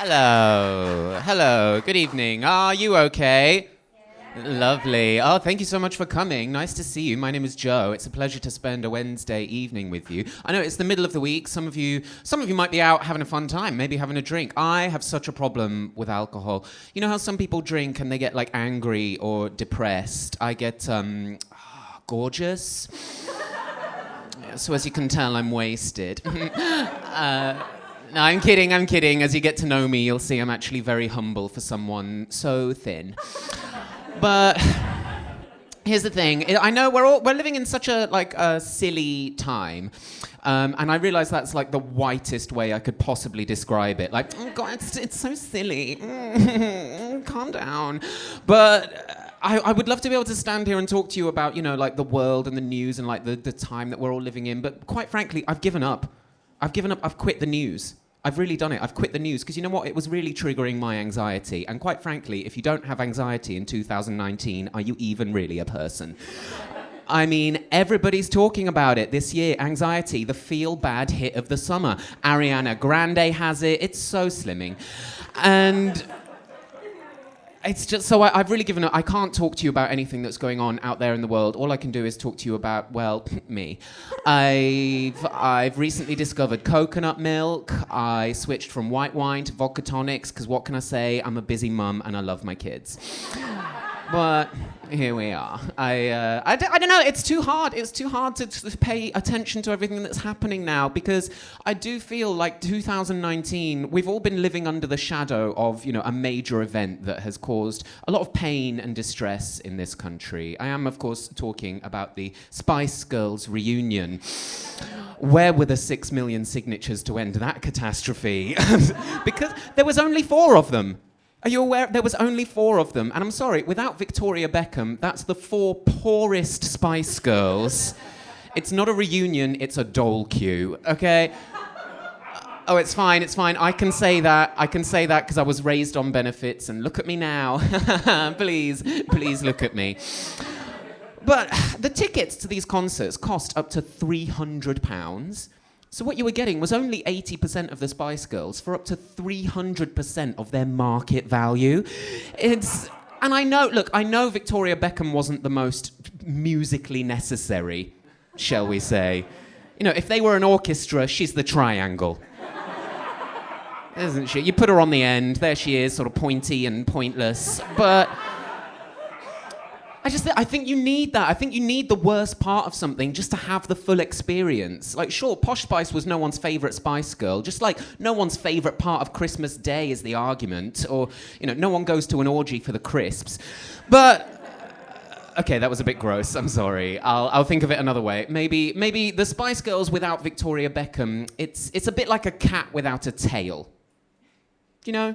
Hello, good evening. Are you okay? Yeah. Lovely. Oh, thank you so much for coming. Nice to see you. My name is Joe. It's a pleasure to spend a Wednesday evening with you. I know it's the middle of the week. Some of you might be out having a fun time, maybe having a drink. I have such a problem with alcohol. You know how some people drink and they get like angry or depressed? I get gorgeous. So as you can tell, I'm wasted. No, I'm kidding. As you get to know me, you'll see I'm actually very humble for someone so thin. But here's the thing. I know we're living in such a silly time. And I realise that's like the whitest way I could possibly describe it. Like, oh God, it's so silly. Calm down. But I would love to be able to stand here and talk to you about, you know, like the world and the news and like the time that we're all living in. But quite frankly, I've given up. I've quit the news. I've really done it. I've quit the news because you know what? It was really triggering my anxiety. And quite frankly, if you don't have anxiety in 2019, are you even really a person? I mean, everybody's talking about it this year. Anxiety, the feel-bad hit of the summer. Ariana Grande has it. It's so slimming. And it's just so I've really given up. I can't talk to you about anything that's going on out there in the world. All I can do is talk to you about, well, me. I've recently discovered coconut milk. I switched from white wine to vodka tonics because what can I say? I'm a busy mum and I love my kids. But here we are. I don't know. It's too hard. It's too hard to pay attention to everything that's happening now because I do feel like 2019, we've all been living under the shadow of, you know, a major event that has caused a lot of pain and distress in this country. I am, of course, talking about the Spice Girls reunion. Where were the 6 million signatures to end that catastrophe? Because there was only 4 of them. Are you aware? There was only 4 of them. And I'm sorry, without Victoria Beckham, that's the 4 poorest Spice Girls. It's not a reunion, it's a dole queue, okay? Oh, it's fine. I can say that because I was raised on benefits, and look at me now. Please look at me. But the tickets to these concerts cost up to £300. So what you were getting was only 80% of the Spice Girls for up to 300% of their market value. And I know Victoria Beckham wasn't the most musically necessary, shall we say. You know, if they were an orchestra, she's the triangle. Isn't she? You put her on the end, there she is, sort of pointy and pointless. But I think you need that. I think you need the worst part of something just to have the full experience. Like, sure, Posh Spice was no one's favourite Spice Girl, just like no one's favourite part of Christmas Day is the argument, or, you know, no one goes to an orgy for the crisps. But, okay, that was a bit gross, I'm sorry. I'll think of it another way. Maybe the Spice Girls without Victoria Beckham, it's a bit like a cat without a tail. You know?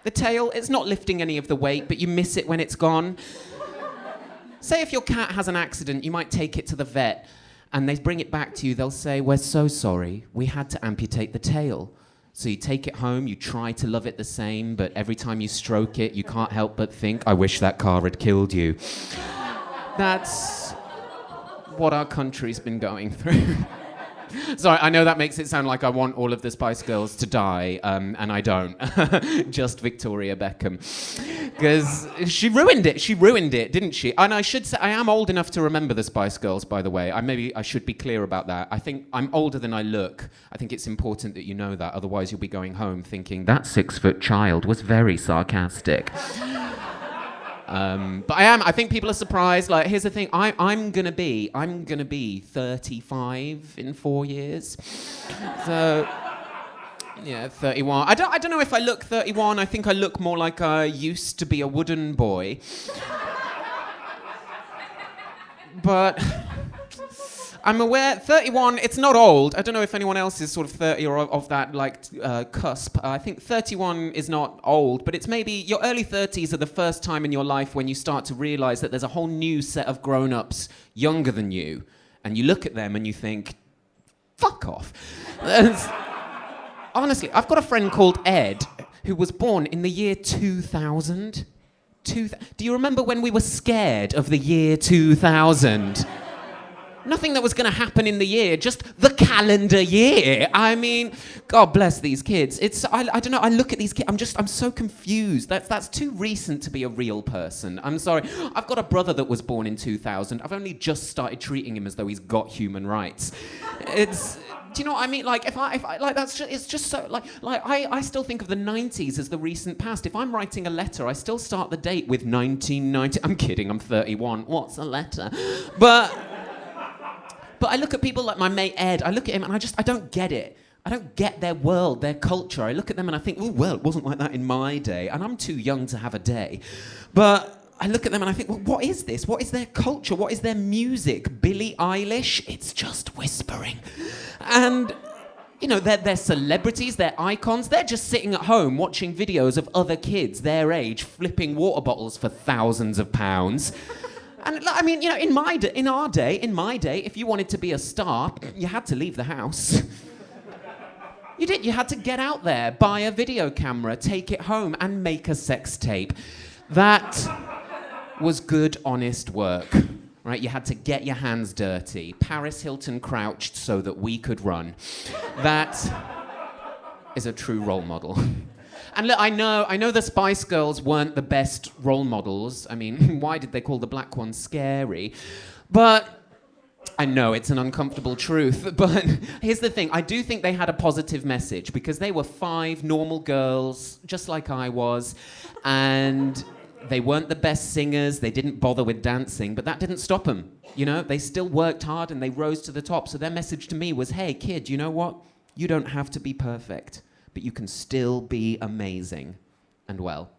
The tail, it's not lifting any of the weight, but you miss it when it's gone. Say if your cat has an accident, you might take it to the vet, and they bring it back to you, they'll say, "We're so sorry, we had to amputate the tail." So you take it home, you try to love it the same, but every time you stroke it, you can't help but think, "I wish that car had killed you." That's what our country's been going through. Sorry, I know that makes it sound like I want all of the Spice Girls to die, and I don't. Just Victoria Beckham. Because she ruined it, didn't she? And I should say, I am old enough to remember the Spice Girls, by the way. Maybe I should be clear about that. I think I'm older than I look. I think it's important that you know that, otherwise you'll be going home thinking, that 6-foot child was very sarcastic. But I think people are surprised. Like, here's the thing, I'm gonna be 35 in 4 years. So, yeah, 31. I don't know if I look 31. I think I look more like I used to be a wooden boy. But I'm aware, 31, it's not old. I don't know if anyone else is sort of 30 or of that, cusp. I think 31 is not old, but it's maybe your early 30s are the first time in your life when you start to realise that there's a whole new set of grown-ups younger than you, and you look at them and you think, fuck off. Honestly, I've got a friend called Ed who was born in the year 2000. Do you remember when we were scared of the year 2000? Nothing that was going to happen in the year, just the calendar year. I mean, God bless these kids. I don't know, I look at these kids, I'm so confused. That's too recent to be a real person. I'm sorry. I've got a brother that was born in 2000. I've only just started treating him as though he's got human rights. Do you know what I mean? Like, if I like, it's just so, I still think of the 90s as the recent past. If I'm writing a letter, I still start the date with 1990. I'm kidding, I'm 31. What's a letter? But I look at people like my mate Ed, I look at him and I don't get it. I don't get their world, their culture. I look at them and I think, oh, well, it wasn't like that in my day. And I'm too young to have a day. But I look at them and I think, well, what is this? What is their culture? What is their music? Billie Eilish? It's just whispering. And, you know, they're celebrities, they're icons. They're just sitting at home watching videos of other kids their age flipping water bottles for thousands of pounds. And I mean, you know, in my day, if you wanted to be a star, you had to leave the house. You did. You had to get out there, buy a video camera, take it home, and make a sex tape. That was good, honest work, right? You had to get your hands dirty. Paris Hilton crouched so that we could run. That is a true role model. And look, I know the Spice Girls weren't the best role models. I mean, why did they call the black one scary? But I know it's an uncomfortable truth. But here's the thing. I do think they had a positive message because they were 5 normal girls, just like I was. And they weren't the best singers. They didn't bother with dancing. But that didn't stop them. You know, they still worked hard and they rose to the top. So their message to me was, hey, kid, you know what? You don't have to be perfect. But you can still be amazing and well.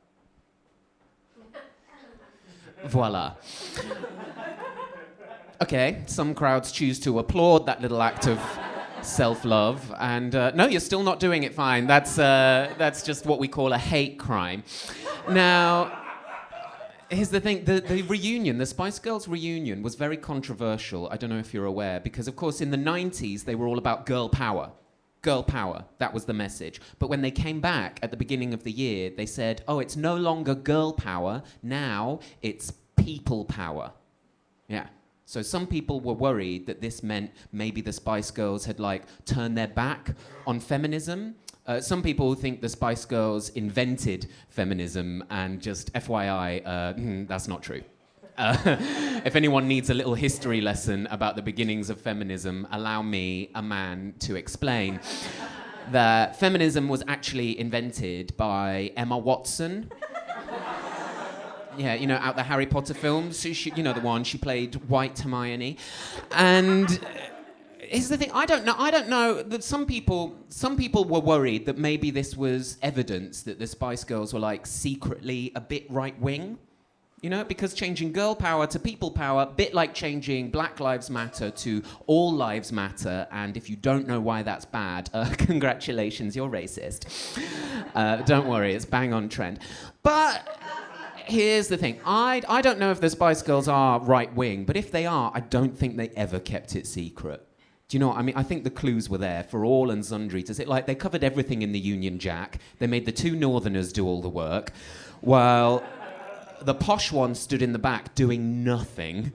Voila. Okay, some crowds choose to applaud that little act of self-love, and no, you're still not doing it fine. That's just what we call a hate crime. Now, here's the thing, the reunion, the Spice Girls reunion was very controversial. I don't know if you're aware, because of course in the 90s they were all about girl power. Girl power, that was the message. But when they came back at the beginning of the year, they said, oh, it's no longer girl power, now it's people power. Yeah. So some people were worried that this meant maybe the Spice Girls had, like, turned their back on feminism. Some people think the Spice Girls invented feminism, and just FYI, that's not true. If anyone needs a little history lesson about the beginnings of feminism, allow me, a man, to explain that feminism was actually invented by Emma Watson. Yeah, you know, out the Harry Potter films, you know the one, she played White Hermione. And here's the thing, I don't know, that some people were worried that maybe this was evidence that the Spice Girls were, like, secretly a bit right-wing. You know, because changing girl power to people power, a bit like changing Black Lives Matter to All Lives Matter, and if you don't know why that's bad, congratulations, you're racist. Don't worry, it's bang on trend. But here's the thing, I don't know if the Spice Girls are right-wing, but if they are, I don't think they ever kept it secret. Do you know what I mean? I think the clues were there for all and sundry to say, like, they covered everything in the Union Jack, they made the 2 Northerners do all the work, while the Posh one stood in the back doing nothing,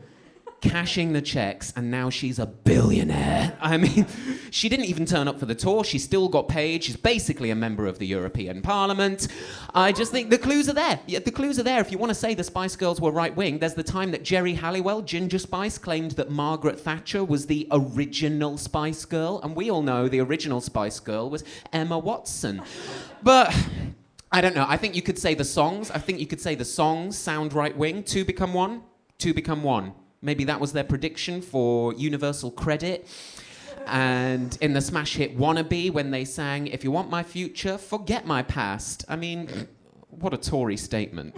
cashing the checks, and now she's a billionaire. I mean, she didn't even turn up for the tour. She still got paid. She's basically a member of the European Parliament. I just think the clues are there. Yeah, the clues are there. If you want to say the Spice Girls were right-wing, there's the time that Jerry Halliwell, Ginger Spice, claimed that Margaret Thatcher was the original Spice Girl, and we all know the original Spice Girl was Emma Watson. But I don't know. I think you could say the songs. Sound right-wing. 2 become 1. 2 become 1. Maybe that was their prediction for universal credit. And in the smash hit Wannabe, when they sang, if you want my future, forget my past. I mean, what a Tory statement.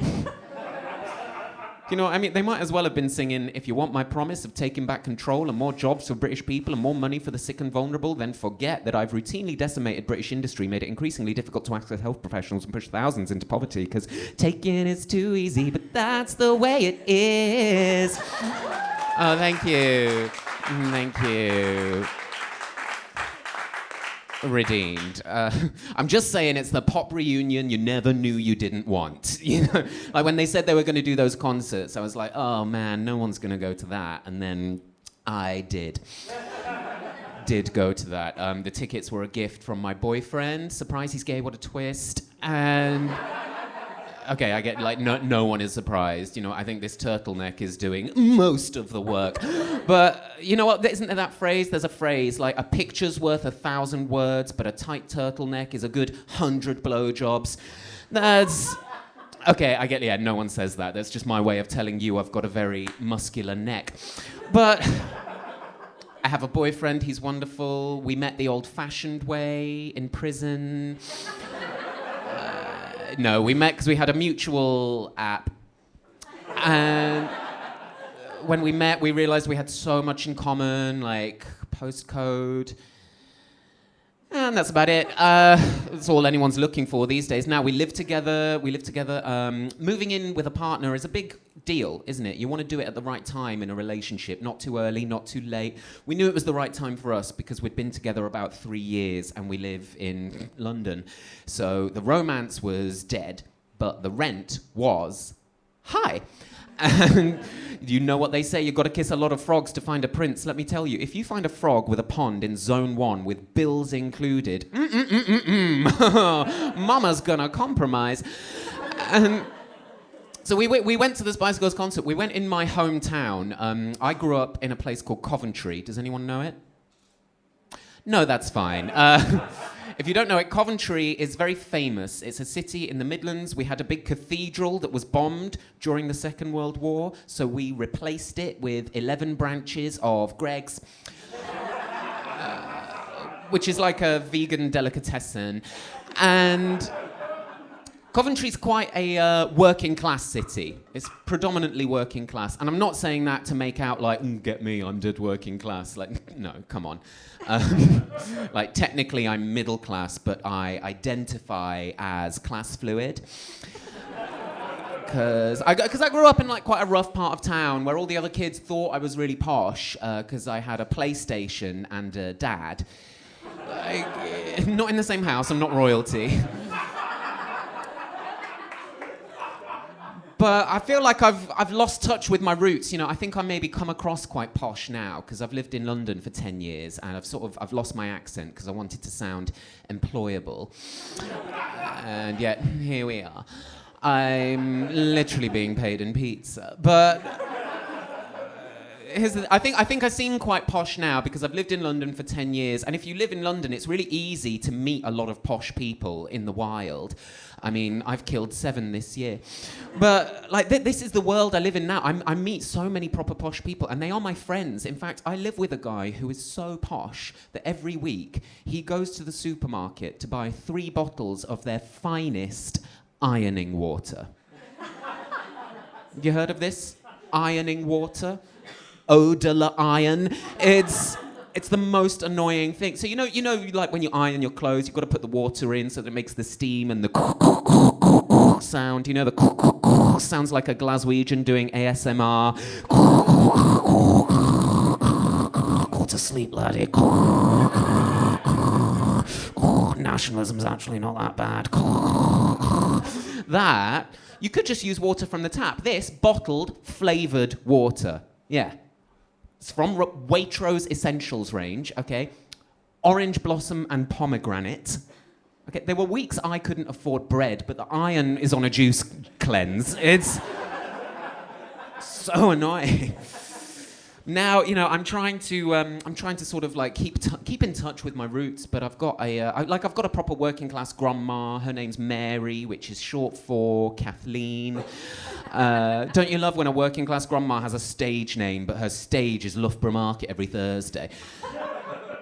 You know, I mean, they might as well have been singing, if you want my promise of taking back control and more jobs for British people and more money for the sick and vulnerable, then forget that I've routinely decimated British industry, made it increasingly difficult to access health professionals and push thousands into poverty, because taking is too easy, but that's the way it is. Oh, thank you. Thank you. Redeemed. I'm just saying it's the pop reunion you never knew you didn't want. You know, like when they said they were going to do those concerts, I was like, oh man, no one's going to go to that. And then I did. Did go to that. The tickets were a gift from my boyfriend. Surprise, he's gay, what a twist. And... Okay, I get, like, no one is surprised. You know, I think this turtleneck is doing most of the work. But, you know what, isn't there that phrase? There's a phrase, like, a picture's worth 1,000 words, but a tight turtleneck is a good 100 blowjobs. That's... Okay, I get, yeah, no one says that. That's just my way of telling you I've got a very muscular neck. But... I have a boyfriend, he's wonderful. We met the old-fashioned way in prison. No, we met because we had a mutual app. And when we met, we realized we had so much in common, like postcode. And that's about it. That's all anyone's looking for these days. Now, we live together. Moving in with a partner is a big deal, isn't it? You want to do it at the right time in a relationship, not too early, not too late. We knew it was the right time for us because we'd been together about 3 years and we live in London. So the romance was dead, but the rent was high. And you know what they say, you've got to kiss a lot of frogs to find a prince. Let me tell you, if you find a frog with a pond in Zone 1 with bills included, mama's gonna compromise. And so we went to the Spice Girls concert. We went in my hometown. I grew up in a place called Coventry. Does anyone know it? No, that's fine. If you don't know it, Coventry is very famous. It's a city in the Midlands. We had a big cathedral that was bombed during the Second World War, so we replaced it with 11 branches of Greggs, which is like a vegan delicatessen. And Coventry's quite a working class city. It's predominantly working class. And I'm not saying that to make out like, get me, I'm dead working class. Like, no, come on. Like, technically I'm middle class, but I identify as class fluid. Because I grew up in like quite a rough part of town where all the other kids thought I was really posh because I had a PlayStation and a dad. Like, not in the same house, I'm not royalty. But I feel like I've lost touch with my roots. You know, I think I maybe come across quite posh now because I've lived in London for 10 years and I've lost my accent because I wanted to sound employable. And yet, here we are. I'm literally being paid in pizza. But I think I seem quite posh now because I've lived in London for 10 years. And if you live in London, it's really easy to meet a lot of posh people in the wild. I mean, I've killed 7 this year. But, like, this is the world I live in now. I meet so many proper posh people, and they are my friends. In fact, I live with a guy who is so posh that every week he goes to the supermarket to buy 3 bottles of their finest ironing water. Have you heard of this? Ironing water? Eau de la iron. It's the most annoying thing. So you know, like when you iron your clothes, you've got to put the water in so that it makes the steam and the sound. You know, the sounds like a Glaswegian doing ASMR. Go to sleep, laddie. Nationalism's actually not that bad. That, you could just use water from the tap. This, bottled, flavoured water. Yeah. It's from Waitrose Essentials range, okay? Orange blossom and pomegranate. Okay, there were weeks I couldn't afford bread, but the iron is on a juice cleanse. It's so annoying. Now, you know, I'm trying to sort of like keep in touch with my roots, but I've got a proper working class grandma. Her name's Mary, which is short for Kathleen. Don't you love when a working class grandma has a stage name, but her stage is Loughborough Market every Thursday?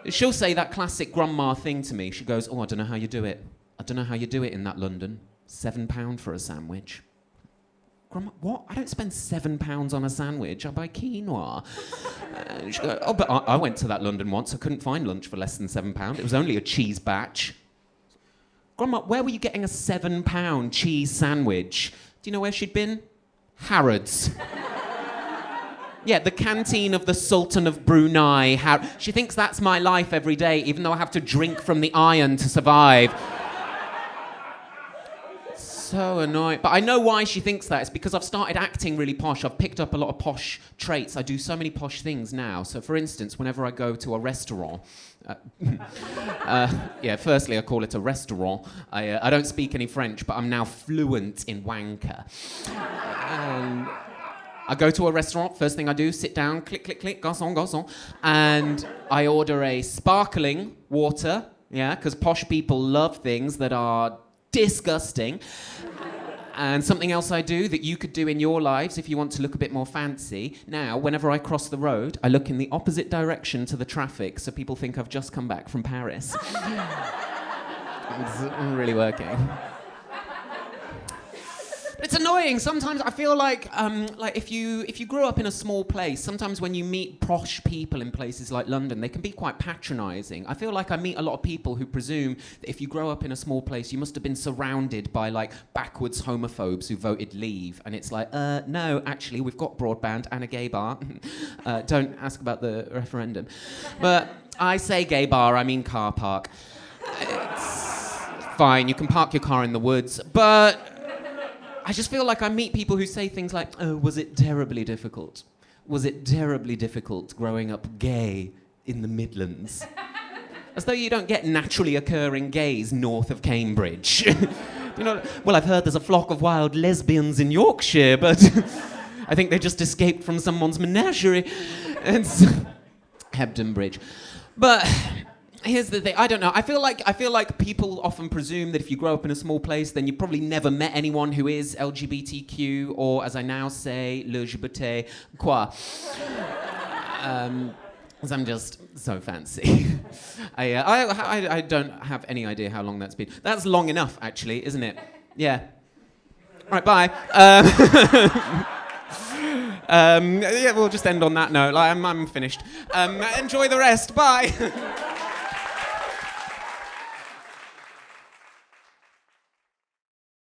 She'll say that classic grandma thing to me. She goes, "Oh, I don't know how you do it. I don't know how you do it in that London. £7 for a sandwich." Grandma, what? I don't spend £7 on a sandwich. I buy quinoa. She goes, "Oh, but I went to that London once. I couldn't find lunch for less than £7. It was only a cheese batch." Grandma, where were you getting a £7 cheese sandwich? Do you know where she'd been? Harrods. Yeah, the canteen of the Sultan of Brunei. She thinks that's my life every day, even though I have to drink from the iron to survive. So so annoying. But I know why she thinks that. It's because I've started acting really posh. I've picked up a lot of posh traits. I do so many posh things now. So, for instance, whenever I go to a restaurant, firstly, I call it a restaurant. I don't speak any French, but I'm now fluent in wanker. And I go to a restaurant, first thing I do, sit down, click, click, click, garçon, garçon, and I order a sparkling water, because posh people love things that are disgusting. And something else I do that you could do in your lives if you want to look a bit more fancy. Now, whenever I cross the road, I look in the opposite direction to the traffic so people think I've just come back from Paris. It's really working. It's annoying. Sometimes I feel like if you grew up in a small place, sometimes when you meet posh people in places like London, they can be quite patronising. I feel like I meet a lot of people who presume that if you grow up in a small place, you must have been surrounded by like backwards homophobes who voted Leave, and it's like, no, actually, we've got broadband and a gay bar. Don't ask about the referendum. But I say gay bar, I mean car park. It's fine. You can park your car in the woods, but I just feel like I meet people who say things like, oh, was it terribly difficult? Was it terribly difficult growing up gay in the Midlands? As though you don't get naturally occurring gays north of Cambridge. You know, well, I've heard there's a flock of wild lesbians in Yorkshire, but I think they just escaped from someone's menagerie. It's Hebden Bridge. But here's the thing, I don't know. I feel like people often presume that if you grow up in a small place, then you probably never met anyone who is LGBTQ, or as I now say, LGBT quoi. Because I'm just so fancy. I don't have any idea how long that's been. That's long enough, actually, isn't it? Yeah. All right, bye. We'll just end on that note. I'm finished. Enjoy the rest. Bye.